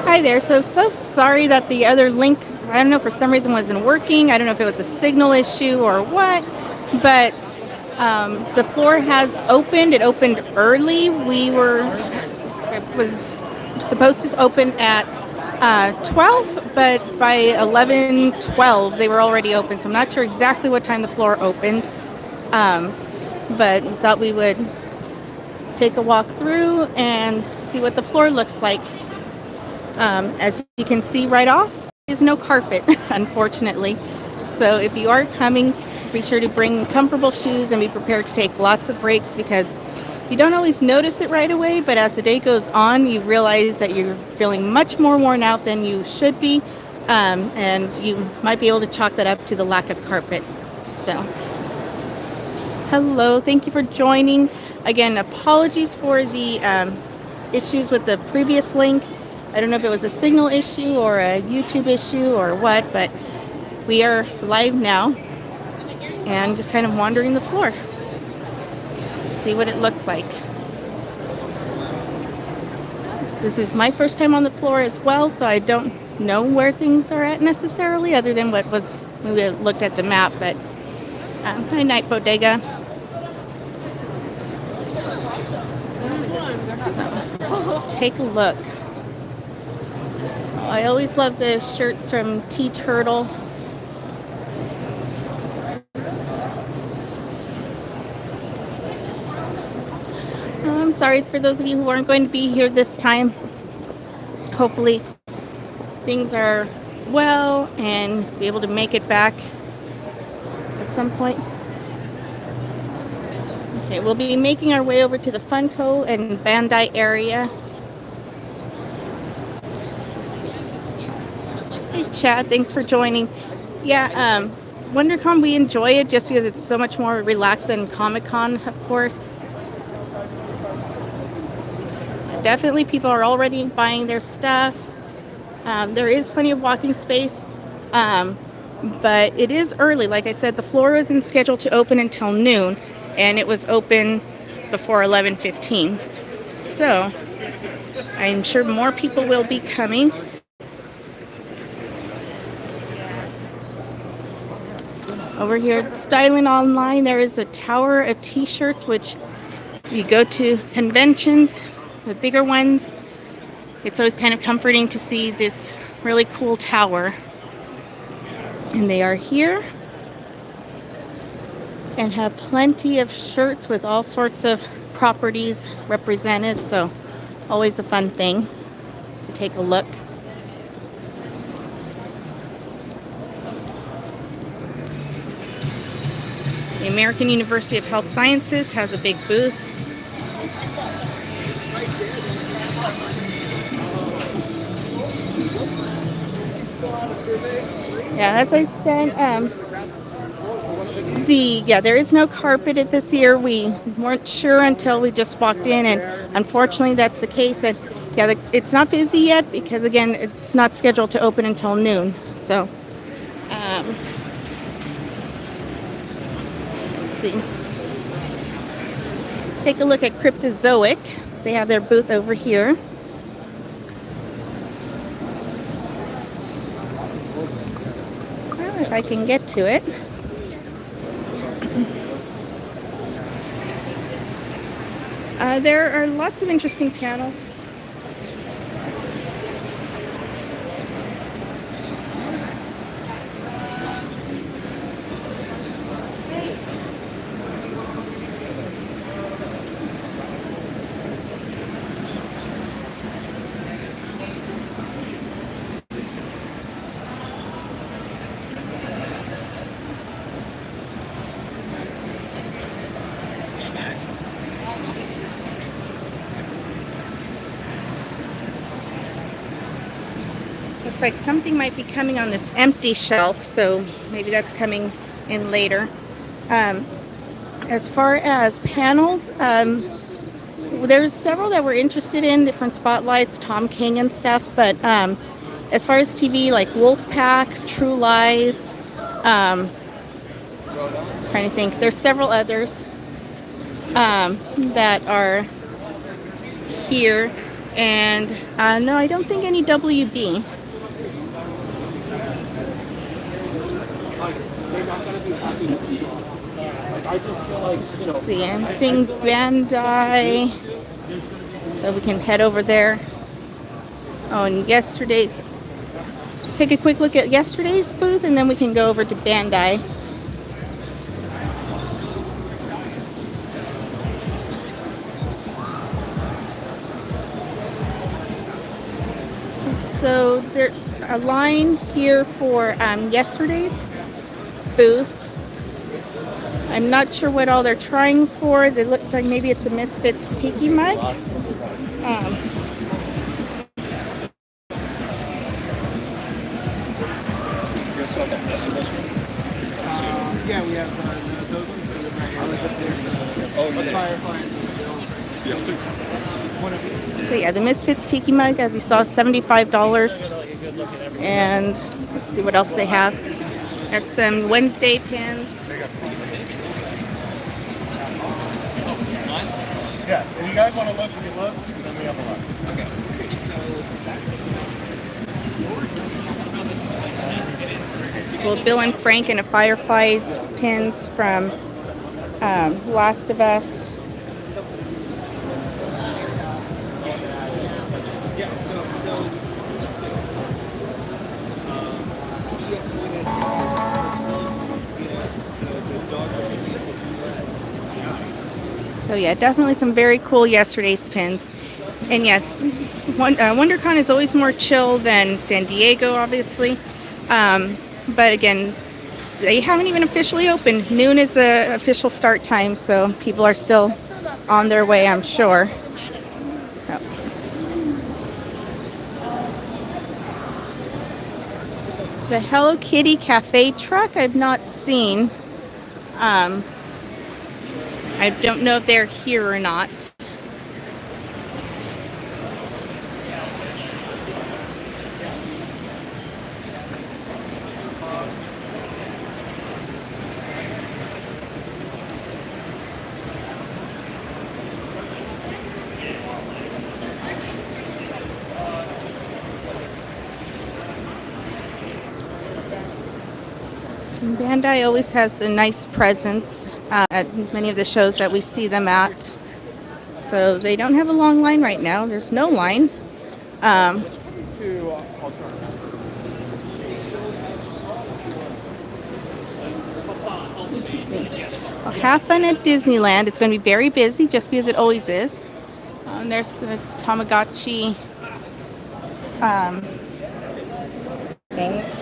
Hi there. So sorry that the other link, I don't know, for some reason wasn't working. I don't know if it was a signal issue or what, but the floor has opened. It opened early. It was supposed to open at 12, but by 11:12 they were already open. So I'm not sure exactly what time the floor opened, but thought we would take a walk through and see what the floor looks like. As you can see right off, there's no carpet, unfortunately. So if you are coming, be sure to bring comfortable shoes and be prepared to take lots of breaks because you don't always notice it right away, but as the day goes on, you realize that you're feeling much more worn out than you should be, and you might be able to chalk that up to the lack of carpet. So, hello, thank you for joining. Again, apologies for the issues with the previous link. I don't know if it was a signal issue or a YouTube issue or what, but we are live now and just kind of wandering the floor. See what it looks like. This is my first time on the floor as well, so I don't know where things are at necessarily, other than what was when we looked at the map. But hi, Night Bodega. Let's take a look. I always love the shirts from Tea Turtle. I'm sorry for those of you who aren't going to be here this time. Hopefully things are well and be able to make it back at some point. Okay, we'll be making our way over to the Funko and Bandai area. Hey Chad, thanks for joining. Yeah, WonderCon, we enjoy it just because it's so much more relaxed than Comic-Con, of course. Definitely people are already buying their stuff. There is plenty of walking space, but it is early. Like I said, the floor wasn't scheduled to open until noon, and it was open before 11:15. So I'm sure more people will be coming. Over here at Styling Online, there is a tower of t-shirts, which you go to conventions, the bigger ones. It's always kind of comforting to see this really cool tower. And they are here and have plenty of shirts with all sorts of properties represented. So always a fun thing to take a look. The American University of Health Sciences has a big booth. Yeah, as I said, there is no carpet at this year. We weren't sure until we just walked in, and unfortunately that's the case. And yeah, it's not busy yet because again, it's not scheduled to open until noon. So, let's see. Let's take a look at Cryptozoic. They have their booth over here. If I can get to it. There are lots of interesting panels. Looks like something might be coming on this empty shelf, so maybe that's coming in later. As far as panels, there's several that we're interested in, different spotlights, Tom King and stuff, but as far as TV, like Wolfpack, True Lies, trying to think, there's several others that are here. And no, I don't think any WB. Let's see, I'm seeing Bandai, so we can head over there. Oh, and yesterday's, take a quick look at yesterday's booth, and then we can go over to Bandai. So there's a line here for yesterday's booth. I'm not sure what all they're trying for. It looks like maybe it's a Misfits Tiki mug. Yeah, we have those ones. I was just here. Oh, Firefly. So yeah, the Misfits Tiki mug, as you saw, $75. And let's see what else they have. There's some Wednesday pins. Yeah, if you guys want to look, we can look, and then we have a lot. Okay. Well, Bill and Frank and a Fireflies pins from Last of Us. Yeah, so the dogs are going to use some sleds. Nice. So yeah, definitely some very cool yesterday's pins. And yeah, WonderCon is always more chill than San Diego, obviously. But again, they haven't even officially opened. Noon is the official start time, so people are still on their way, I'm sure. Oh. The Hello Kitty Cafe truck I've not seen. I don't know if they're here or not. Bandai always has a nice presence at many of the shows that we see them at. So they don't have a long line right now. There's no line. Let's see. Well, have fun at Disneyland. It's going to be very busy, just because it always is. There's the Tamagotchi things.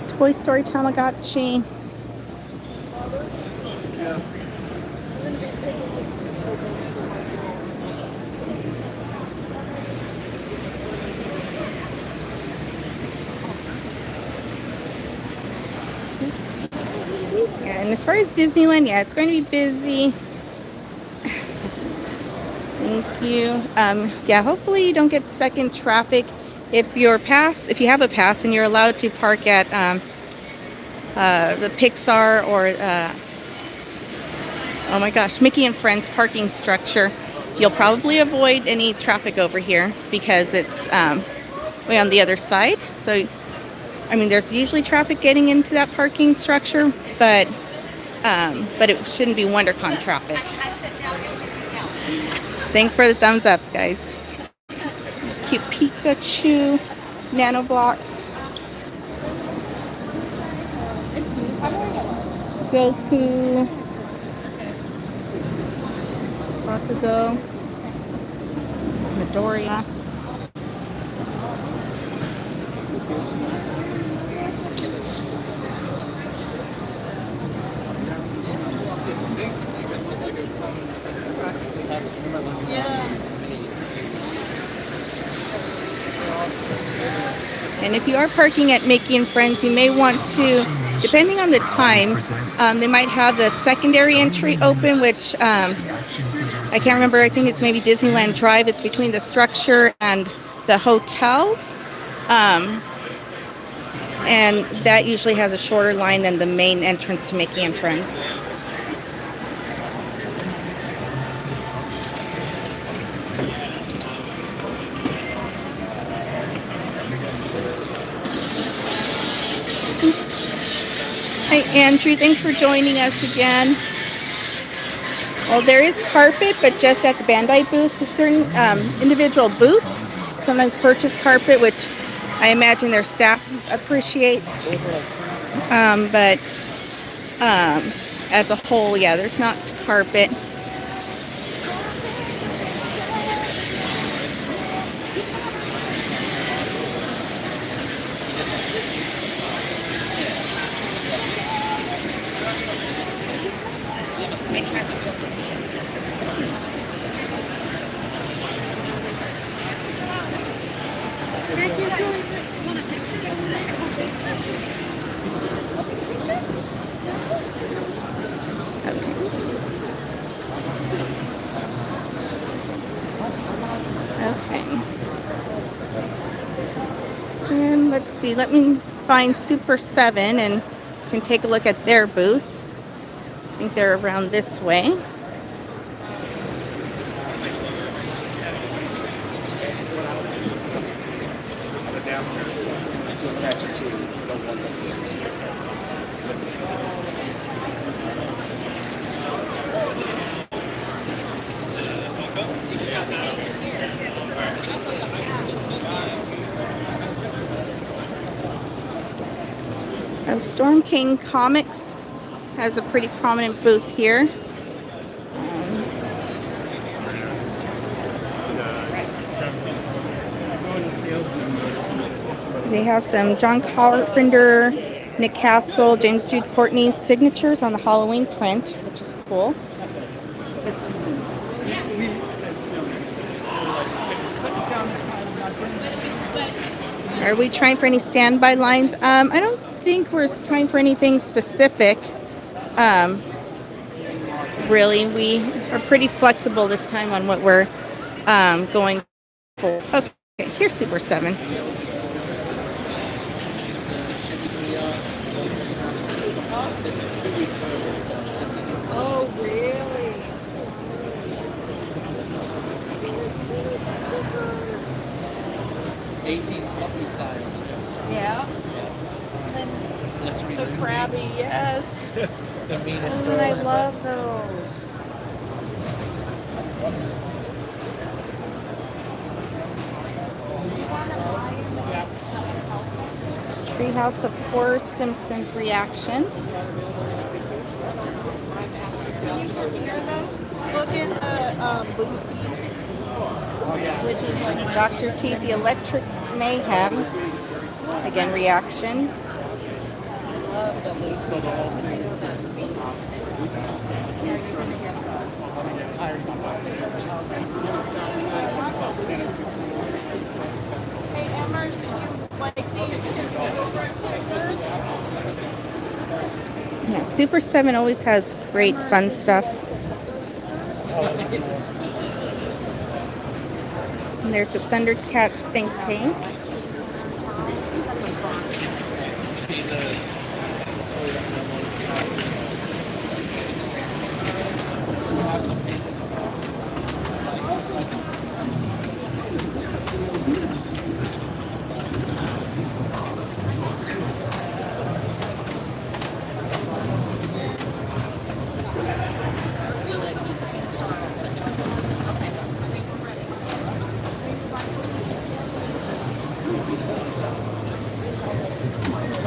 Toy Story Tamagotchi. And as far as Disneyland, yeah, it's going to be busy. Thank you. Yeah, hopefully you don't get stuck in traffic. If you have a pass and you're allowed to park at the Pixar or oh my gosh, Mickey and Friends parking structure, you'll probably avoid any traffic over here because it's way on the other side. So, I mean, there's usually traffic getting into that parking structure, but it shouldn't be WonderCon traffic. Thanks for the thumbs ups, guys. Cute Pikachu, nano blocks, Goku, Bakugo, Midoriya. And if you are parking at Mickey and Friends, you may want to, depending on the time, they might have the secondary entry open, which I can't remember. I think it's maybe Disneyland Drive. It's between the structure and the hotels. And that usually has a shorter line than the main entrance to Mickey and Friends. Hi, Andrew. Thanks for joining us again. Well, there is carpet, but just at the Bandai booth. There's certain individual booths sometimes purchase carpet, which I imagine their staff appreciates. But as a whole, yeah, there's not carpet. Okay. And let's see, let me find Super 7 and can take a look at their booth. I think they're around this way. Storm King Comics has a pretty prominent booth here. They have some John Carpenter, Nick Castle, James Jude Courtney's signatures on the Halloween print, which is cool. Are we trying for any standby lines? I don't think we're trying for anything specific. Really, we are pretty flexible this time on what we're going for. Okay, here's Super 7. Oh, really? '80s puppy style too. Yeah. Let's read The Krabby, yes. the meanest Oh, and I love those. Treehouse of Horror, Simpsons Reaction. Look in the Lucy, which is like Dr. T, The Electric Mayhem. Again, Reaction. love the Lucy. Hey, Emma, did you like these? Yeah, Super 7 always has great fun stuff. And there's the Thundercats think tank.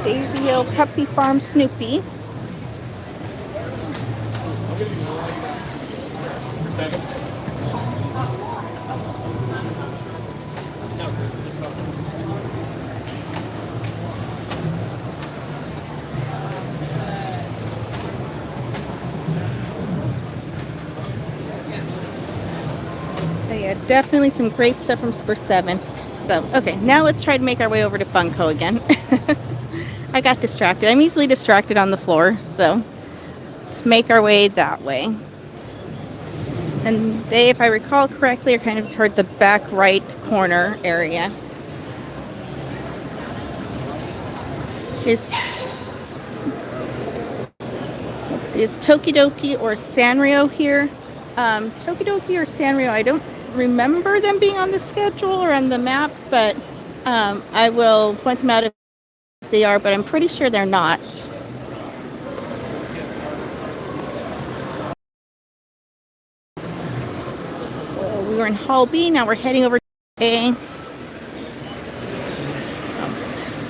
Daisy Hill Puppy Farm Snoopy. Oh yeah, definitely some great stuff from Super 7. So, okay, now let's try to make our way over to Funko again. I got distracted. I'm easily distracted on the floor, so let's make our way that way. And they, if I recall correctly, are kind of toward the back right corner area. Is Tokidoki or Sanrio here? Tokidoki or Sanrio, I don't remember them being on the schedule or on the map, but I will point them out if they are, but I'm pretty sure they're not. So we were in Hall B, now we're heading over to A.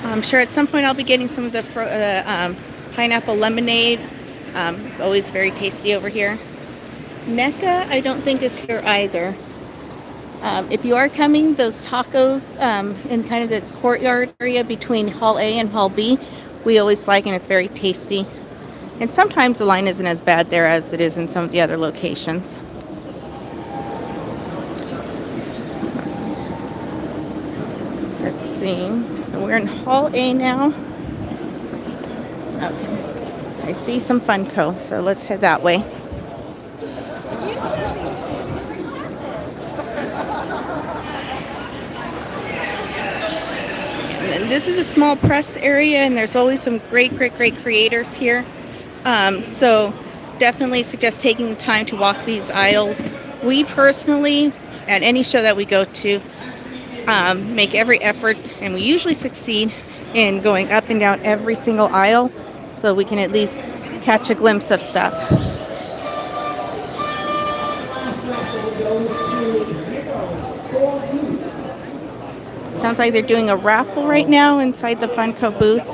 I'm sure at some point I'll be getting some of the pineapple lemonade. It's always very tasty over here. NECA, I don't think is here either. If you are coming, those tacos in kind of this courtyard area between Hall A and Hall B, we always like, and it's very tasty. And sometimes the line isn't as bad there as it is in some of the other locations. Let's see. We're in Hall A now. Okay. I see some Funko, so let's head that way. And this is a small press area, and there's always some great creators here. So definitely suggest taking the time to walk these aisles. We personally, at any show that we go to, make every effort, and we usually succeed in going up and down every single aisle so we can at least catch a glimpse of stuff. Sounds like they're doing a raffle right now inside the Funko booth.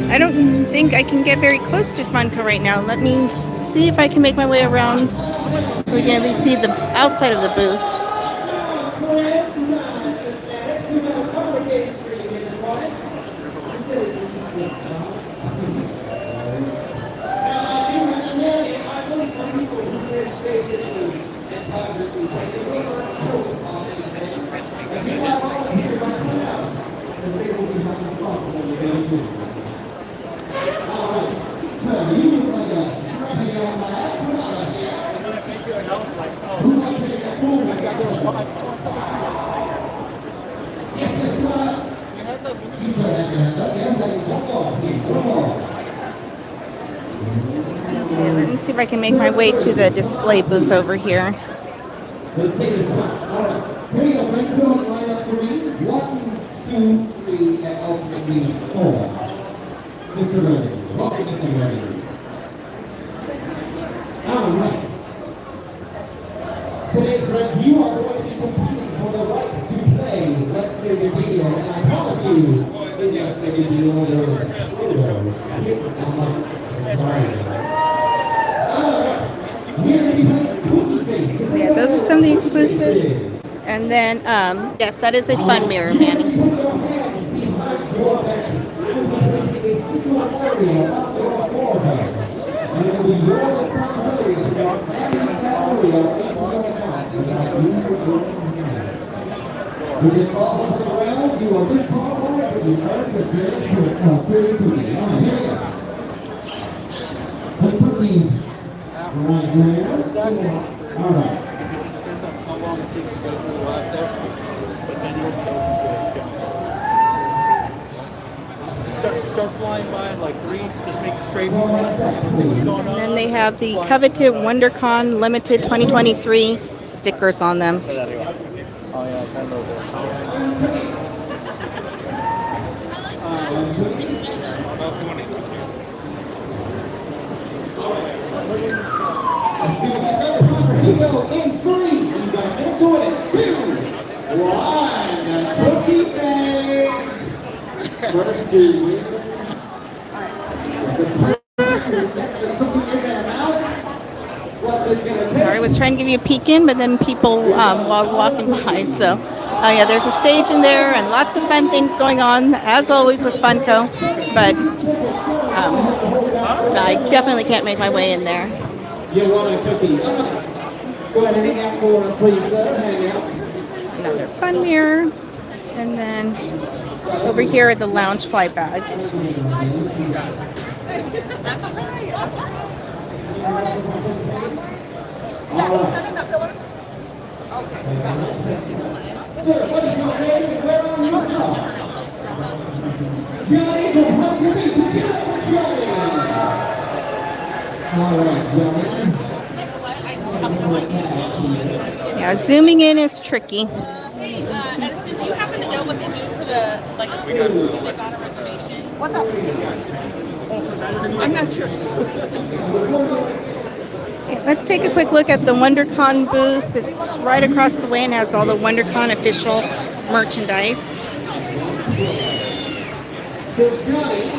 I don't think I can get very close to Funko right now. Let me see if I can make my way around so we can at least see the outside of the booth. Okay, let me see if I can make my way to the display booth over here. Let's take this one. All right. Here we go. Friends, go and line up for me. 1, 2, 3, and ultimately 4. Mr. Redding. Welcome, Mr. Redding. All right. Today, friends, you are going to be competing for the right to play Let's Make a Deal. And I promise you, in Let's Make a Deal, there is a photo amongst prizes. All right. We're going to be playing Cookie Face. So yeah, those are some of the exclusives. And then, yes, that is a fun mirror, Manny. Let's put these right there. All right. How long it takes to go through the last session, but then you'll be able to start flying by in like 3, just make straight runs, see what's going on. And then they have the coveted WonderCon Limited 2023 stickers on them. Oh yeah, I know Here we go in 3. You got a minute to win it. 2, 1. Cookie Face. First two. I was trying to give you a peek in, but then people while walking by. So, yeah, there's a stage in there and lots of fun things going on, as always with Funko. But I definitely can't make my way in there. You want a cookie? Go ahead and hang out for us, please, sir. Hang out. Another fun mirror. And then over here are the lounge fly bags. Sir, what is your name? Where are you from? Johnny, go hug your feet together for Johnny. All right, Johnny. Yeah, zooming in is tricky. Edison, do you happen to know what they do for the, like, they got a reservation? What's up? I'm not sure. Okay, let's take a quick look at the WonderCon booth. It's right across the way and has all the WonderCon official merchandise. So Johnny,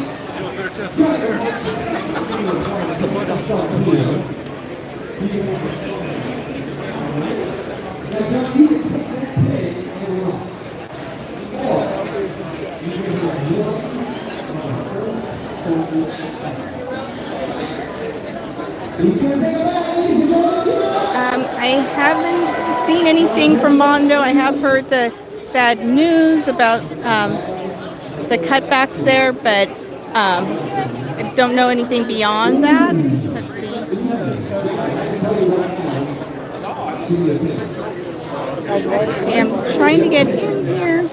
I haven't seen anything from Mondo. I have heard the sad news about the cutbacks there, but I don't know anything beyond that. Let's see. Let's see, I'm trying to get in here.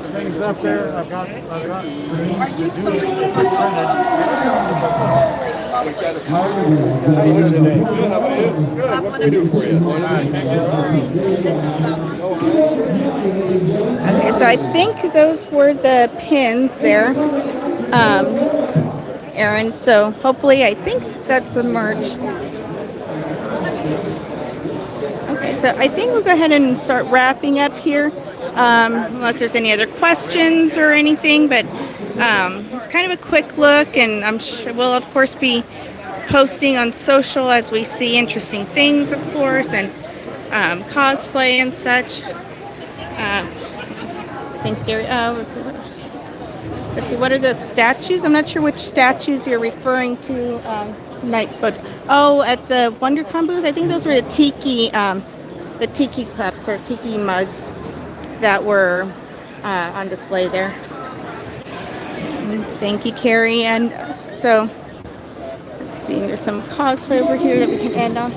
Things up there. I've got. Are you so Okay, so I think those were the pins there, Aaron. So hopefully, I think that's the merch. Okay, so I think we'll go ahead and start wrapping up here, unless there's any other questions or anything. But it's kind of a quick look, and I'm sure we'll of course be posting on social as we see interesting things, of course, and cosplay and such. Thanks, Gary. Let's see, what are those statues? I'm not sure which statues you're referring to, but at the WonderCon booth, I think those were the tiki cups or tiki mugs that were on display there. Thank you, Carrie. And so, let's see, there's some cosplay over here that we can end on.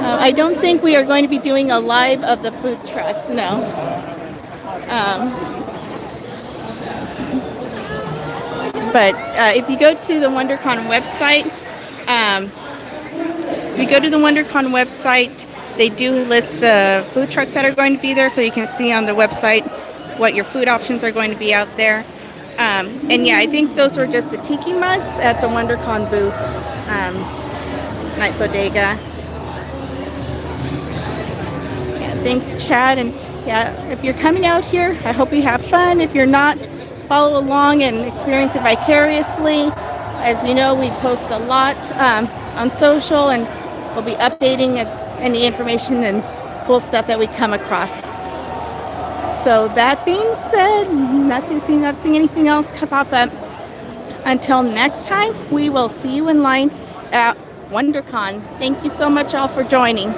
I don't think we are going to be doing a live of the food trucks, no. But if you go to the WonderCon website, they do list the food trucks that are going to be there, so you can see on the website what your food options are going to be out there. And yeah, I think those were just the tiki mugs at the WonderCon booth, Night Bodega. Thanks, Chad. And yeah, if you're coming out here, I hope you have fun. If you're not, follow along and experience it vicariously. As you know, we post a lot on social, and we'll be updating any information and cool stuff that we come across. So that being said, not seeing anything else pop up. Until next time, we will see you in line at WonderCon. Thank you so much all for joining.